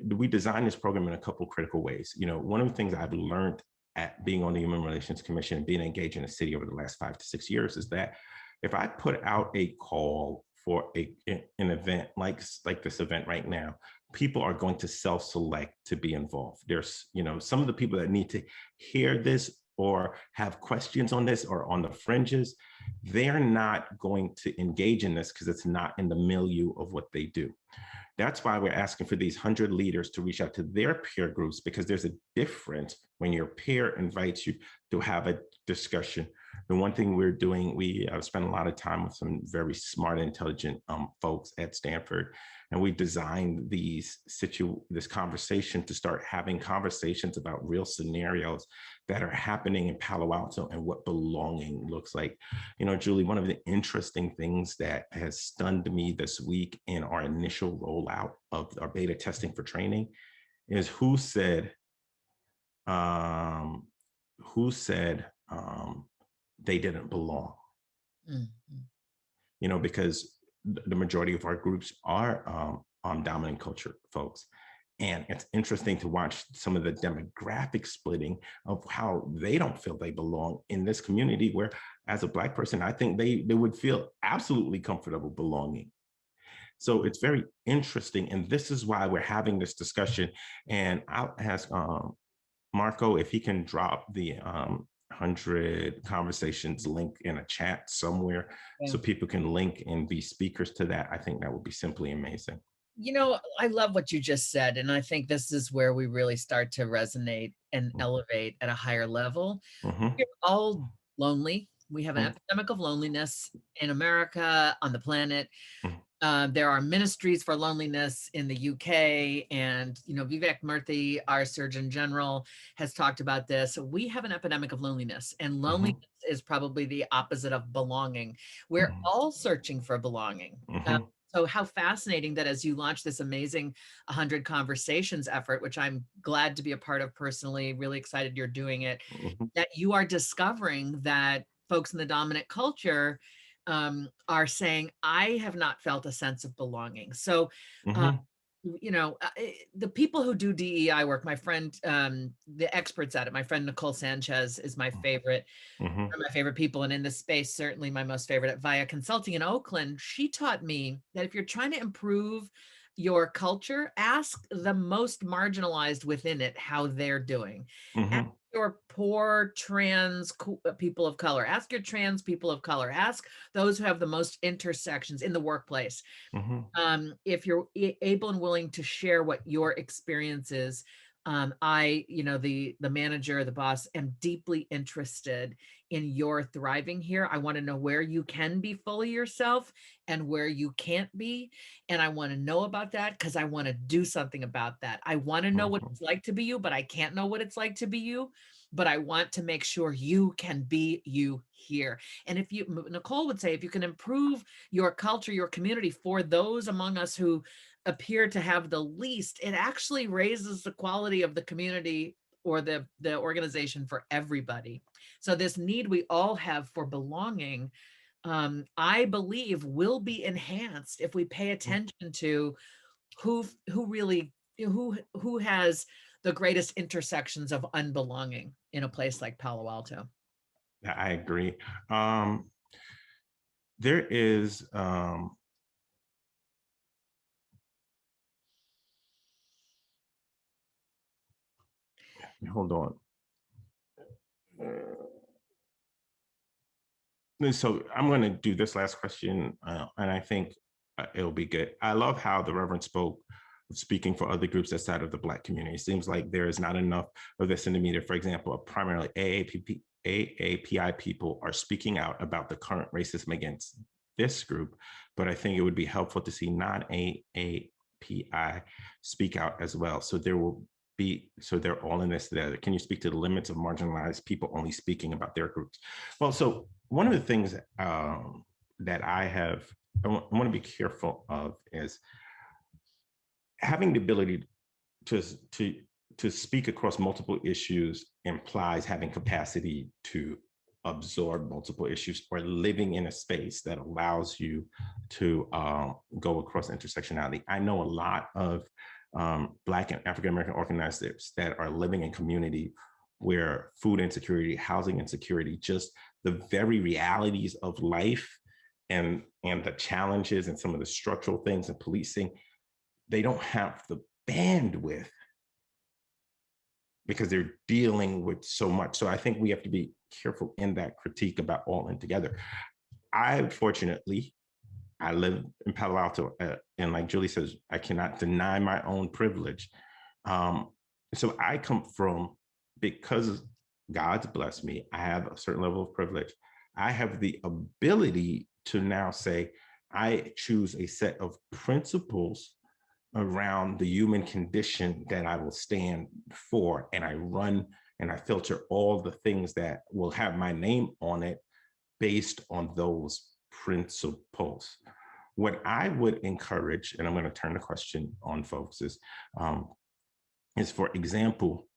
We designed this program in a couple of critical ways. One of the things I've learned at being on the Human Relations Commission and being engaged in the city over the last 5 to 6 years is that if I put out a call for an event like this event right now, people are going to self-select to be involved. There's, some of the people that need to hear this or have questions on this or on the fringes, they're not going to engage in this because it's not in the milieu of what they do. That's why we're asking for these 100 leaders to reach out to their peer groups, because there's a difference when your peer invites you to have a discussion. The one thing we're doing, we spent a lot of time with some very smart, intelligent folks at Stanford, and we designed this conversation to start having conversations about real scenarios that are happening in Palo Alto and what belonging looks like. Julie, one of the interesting things that has stunned me this week in our initial rollout of our beta testing for training is who said they didn't belong. Mm-hmm. Because the majority of our groups are dominant culture folks. And it's interesting to watch some of the demographic splitting of how they don't feel they belong in this community, where as a Black person, I think they would feel absolutely comfortable belonging. So it's very interesting. And this is why we're having this discussion. And I'll ask Marco if he can drop the 100 conversations link in a chat somewhere, so people can link and be speakers to that. I think that would be simply amazing. I love what you just said. And I think this is where we really start to resonate and elevate at a higher level. Mm-hmm. We're all lonely. We have an epidemic of loneliness in America, on the planet. There are ministries for loneliness in the UK, and Vivek Murthy, our Surgeon General, has talked about this. We have an epidemic of loneliness, and loneliness is probably the opposite of belonging. We're all searching for belonging. So how fascinating that as you launch this amazing 100 Conversations effort, which I'm glad to be a part of personally, really excited you're doing it, that you are discovering that folks in the dominant culture are saying, I have not felt a sense of belonging. So, the people who do DEI work, my friend, the experts at it, my friend Nicole Sanchez is my favorite, one of my favorite people. And in this space, certainly my most favorite, at Via Consulting in Oakland. She taught me that if you're trying to improve your culture, ask the most marginalized within it how they're doing. Ask your poor trans people of color, ask your trans people of color, ask those who have the most intersections in the workplace. If you're able and willing to share what your experience is, I, the manager, the boss, am deeply interested in your thriving here. I want to know where you can be fully yourself and where you can't be. And I want to know about that because I want to do something about that. I want to know what it's like to be you, but I can't know what it's like to be you. But I want to make sure you can be you here. And if you, Nicole would say, if you can improve your culture, your community for those among us who appear to have the least, it actually raises the quality of the community or the organization for everybody. So this need we all have for belonging, I believe, will be enhanced if we pay attention to who has the greatest intersections of unbelonging in a place like Palo Alto. I agree. There is hold on. So I'm going to do this last question, and I think it'll be good. I love how the Reverend spoke of speaking for other groups outside of the Black community. It seems like there is not enough of this in the media. For example, primarily AAPI people are speaking out about the current racism against this group, but I think it would be helpful to see non-AAPI speak out as well. So they're all in this together. Can you speak to the limits of marginalized people only speaking about their groups? Well, so one of the things that I want to be careful of is having the ability to speak across multiple issues implies having capacity to absorb multiple issues or living in a space that allows you to go across intersectionality. I know a lot of Black and African-American organizers that are living in community where food insecurity, housing insecurity, just the very realities of life and the challenges and some of the structural things in policing, they don't have the bandwidth because they're dealing with so much. So I think we have to be careful in that critique about all in together. Fortunately, I live in Palo Alto, and like Julie says, I cannot deny my own privilege. So I come from, because God's blessed me, I have a certain level of privilege. I have the ability to now say, I choose a set of principles around the human condition that I will stand for, and I run and I filter all the things that will have my name on it based on those principles. What I would encourage, and I'm going to turn the question on folks, is for example,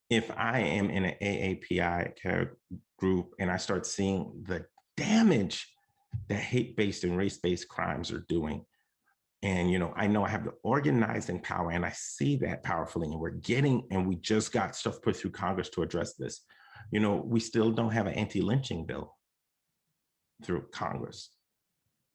if I am in an AAPI group and I start seeing the damage that hate-based and race-based crimes are doing, and I know I have the organizing power, and I see that powerfully, and we just got stuff put through Congress to address this. We still don't have an anti-lynching bill through Congress.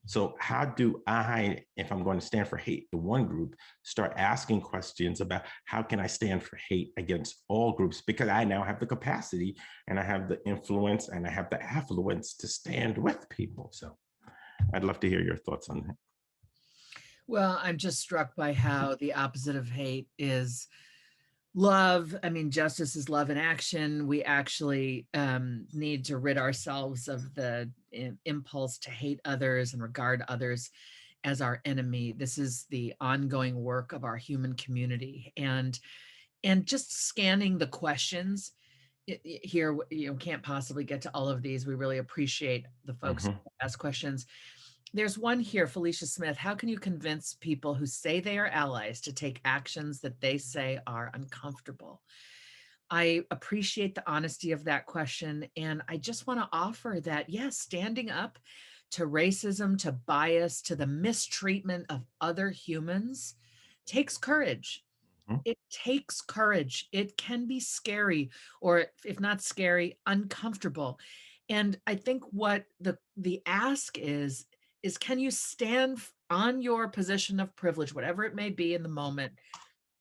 So how do I, if I'm going to stand for hate to one group, start asking questions about how can I stand for hate against all groups? Because I now have the capacity, and I have the influence, and I have the affluence to stand with people. So I'd love to hear your thoughts on that. Well, I'm just struck by how the opposite of hate is love. I mean, justice is love in action. We actually need to rid ourselves of the impulse to hate others and regard others as our enemy. This is the ongoing work of our human community. And just scanning the questions here, can't possibly get to all of these. We really appreciate the folks who ask questions. There's one here, Felicia Smith. How can you convince people who say they are allies to take actions that they say are uncomfortable? I appreciate the honesty of that question. And I just want to offer that, yes, standing up to racism, to bias, to the mistreatment of other humans takes courage. It takes courage. It can be scary, or if not scary, uncomfortable. And I think what the ask is can you stand on your position of privilege, whatever it may be in the moment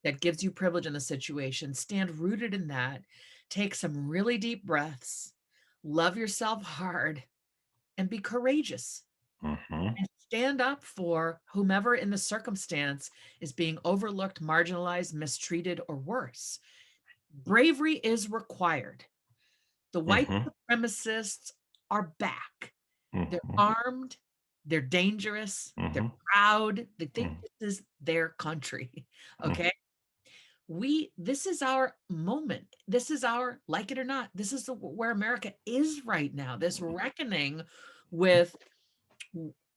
that gives you privilege in the situation, stand rooted in that, take some really deep breaths, love yourself hard, and be courageous. And stand up for whomever in the circumstance is being overlooked, marginalized, mistreated, or worse. Bravery is required. The white supremacists are back. They're armed. They're dangerous. They're proud. They think this is their country. Okay. This is our moment. This is our, like it or not, this is where America is right now. This reckoning with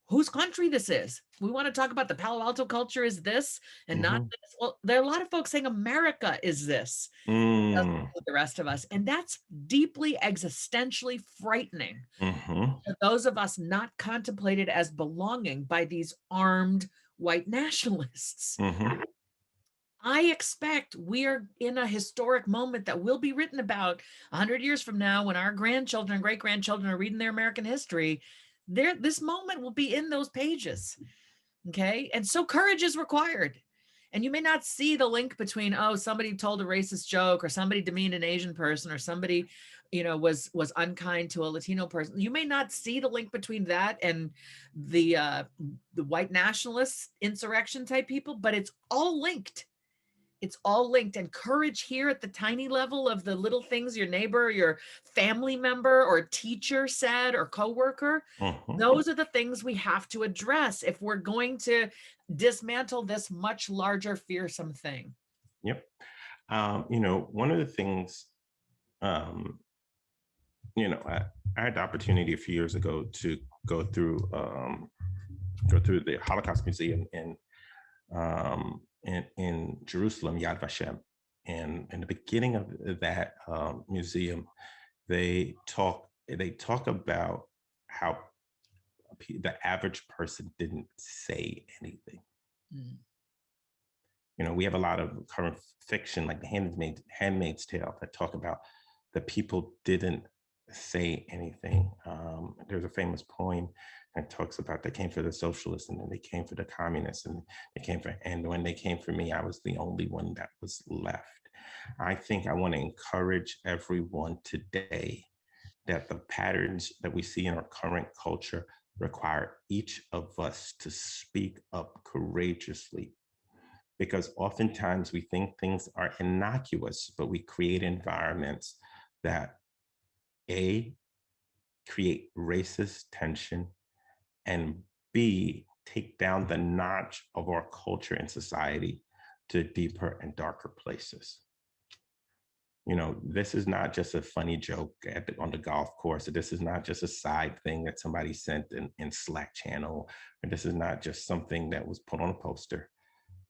whose country this is. We want to talk about the Palo Alto culture is this and not this. Well, there are a lot of folks saying America is this. The rest of us. And that's deeply existentially frightening to those of us not contemplated as belonging by these armed white nationalists. I expect we are in a historic moment that will be written about 100 years from now when our grandchildren and great-grandchildren are reading their American history. This moment will be in those pages. Okay. And so courage is required. And you may not see the link between, oh, somebody told a racist joke, or somebody demeaned an Asian person, or somebody, was unkind to a Latino person. You may not see the link between that and the white nationalists, insurrection type people, but it's all linked. It's all linked. And courage here at the tiny level of the little things your neighbor, your family member, or teacher said, or coworker, those are the things we have to address if we're going to dismantle this much larger, fearsome thing. Yep. One of the things, I had the opportunity a few years ago to go through the Holocaust Museum in Jerusalem, Yad Vashem. And in the beginning of that museum, they talk about how the average person didn't say anything. We have a lot of current fiction like The Handmaid's Tale that talk about the people didn't say anything. There's a famous poem that talks about they came for the socialists and then they came for the communists and they came for, and when they came for me, I was the only one that was left. I think I want to encourage everyone today that the patterns that we see in our current culture require each of us to speak up courageously, because oftentimes we think things are innocuous, but we create environments that A, create racist tension, and B, take down the notch of our culture and society to deeper and darker places. You know, this is not just a funny joke on the golf course. This is not just a side thing that somebody sent in Slack channel. And this is not just something that was put on a poster.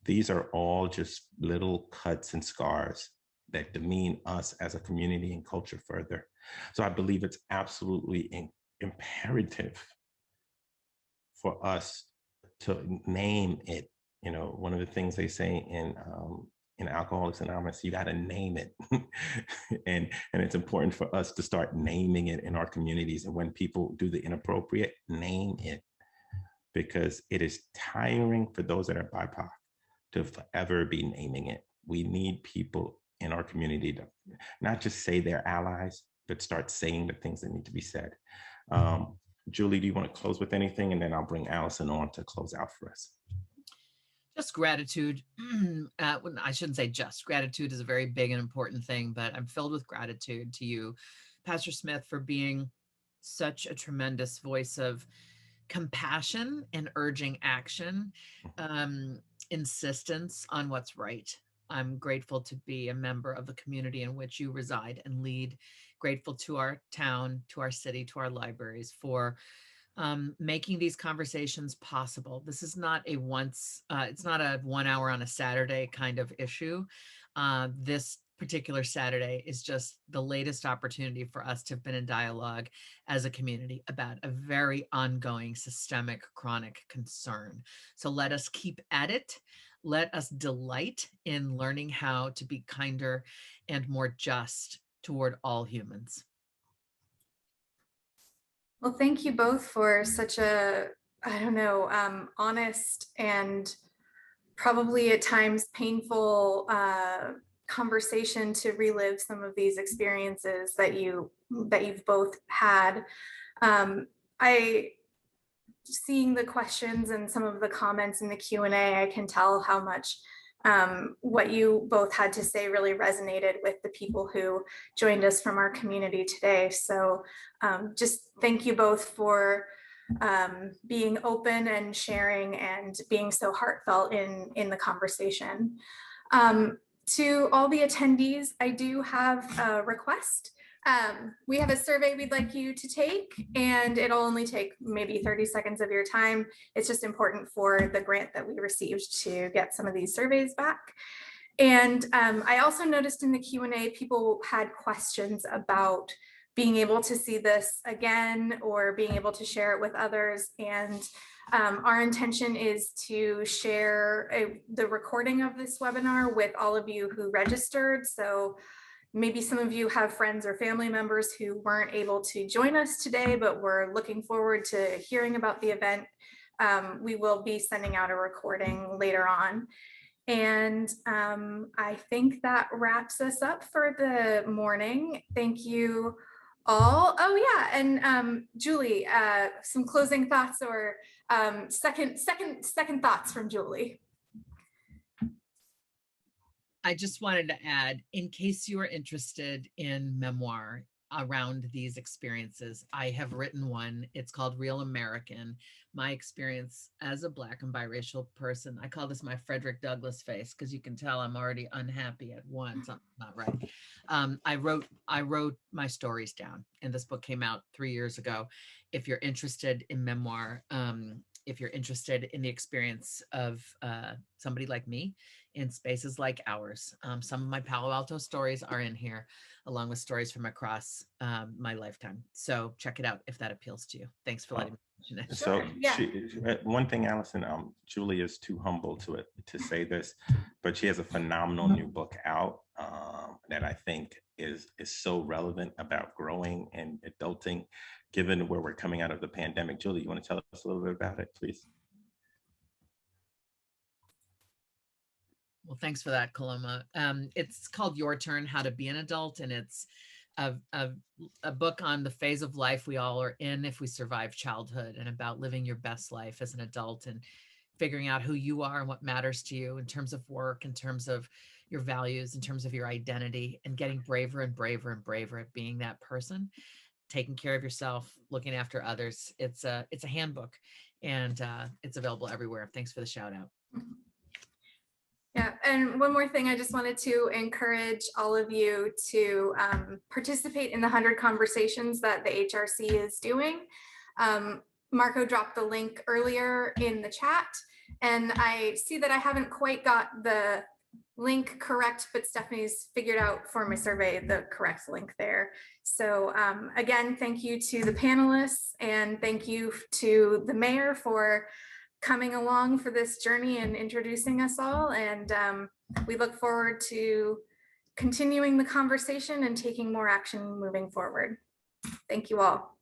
These are all just little cuts and scars that demean us as a community and culture further. So I believe it's absolutely imperative for us to name it. You know, one of the things they say in Alcoholics Anonymous, you got to name it. and it's important for us to start naming it in our communities. And when people do the inappropriate, name it, because it is tiring for those that are BIPOC to forever be naming it. We need people in our community to not just say they're allies, but start saying the things that need to be said. Julie, do you want to close with anything? And then I'll bring Allison on to close out for us. Just gratitude. I shouldn't say just. Gratitude is a very big and important thing, but I'm filled with gratitude to you, Pastor Smith, for being such a tremendous voice of compassion and urging action, insistence on what's right. I'm grateful to be a member of the community in which you reside and lead. Grateful to our town, to our city, to our libraries for making these conversations possible. This is not a it's not a 1 hour on a Saturday kind of issue. This particular Saturday is just the latest opportunity for us to have been in dialogue as a community about a very ongoing systemic chronic concern. So let us keep at it. Let us delight in learning how to be kinder and more just toward all humans. Well, thank you both for such a, I don't know, honest and probably at times painful conversation to relive some of these experiences that you've both had. Seeing the questions and some of the comments in the Q&A, I can tell how much what you both had to say really resonated with the people who joined us from our community today. So just thank you both for being open and sharing and being so heartfelt in the conversation. To all the attendees, I do have a request. We have a survey we'd like you to take, and it'll only take maybe 30 seconds of your time. It's just important for the grant that we received to get some of these surveys back. And I also noticed in the Q&A, people had questions about being able to see this again or being able to share it with others. And our intention is to share the recording of this webinar with all of you who registered. So maybe some of you have friends or family members who weren't able to join us today, but we're looking forward to hearing about the event. We will be sending out a recording later on. And I think that wraps us up for the morning. Thank you all. Oh yeah, and Julie, some closing thoughts or second thoughts from Julie. I just wanted to add, in case you are interested in memoir around these experiences, I have written one. It's called Real American, my experience as a Black and biracial person. I call this my Frederick Douglass face because you can tell I'm already unhappy at once. I'm not right. I wrote my stories down, and this book came out 3 years ago. If you're interested in memoir, if you're interested in the experience of somebody like me in spaces like ours, some of my Palo Alto stories are in here, along with stories from across my lifetime. So check it out if that appeals to you. Thanks for letting me mention it. So Yeah. one thing, Allison, Julie is too humble to say this, but she has a phenomenal new book out that I think is so relevant about growing and adulting, given where we're coming out of the pandemic. Julie, you want to tell us a little bit about it, please? Well, thanks for that, Kaloma. It's called Your Turn, How to Be an Adult, and it's a book on the phase of life we all are in if we survive childhood, and about living your best life as an adult and figuring out who you are and what matters to you in terms of work, in terms of your values, in terms of your identity, and getting braver and braver and braver at being that person, taking care of yourself, looking after others. It's a handbook, and it's available everywhere. Thanks for the shout out. Yeah, and one more thing, I just wanted to encourage all of you to participate in the 100 conversations that the HRC is doing. Marco dropped the link earlier in the chat, and I see that I haven't quite got the link correct, but Stephanie's figured out for my survey the correct link there. So again, thank you to the panelists, and thank you to the mayor for coming along for this journey and introducing us all. And we look forward to continuing the conversation and taking more action moving forward. Thank you all.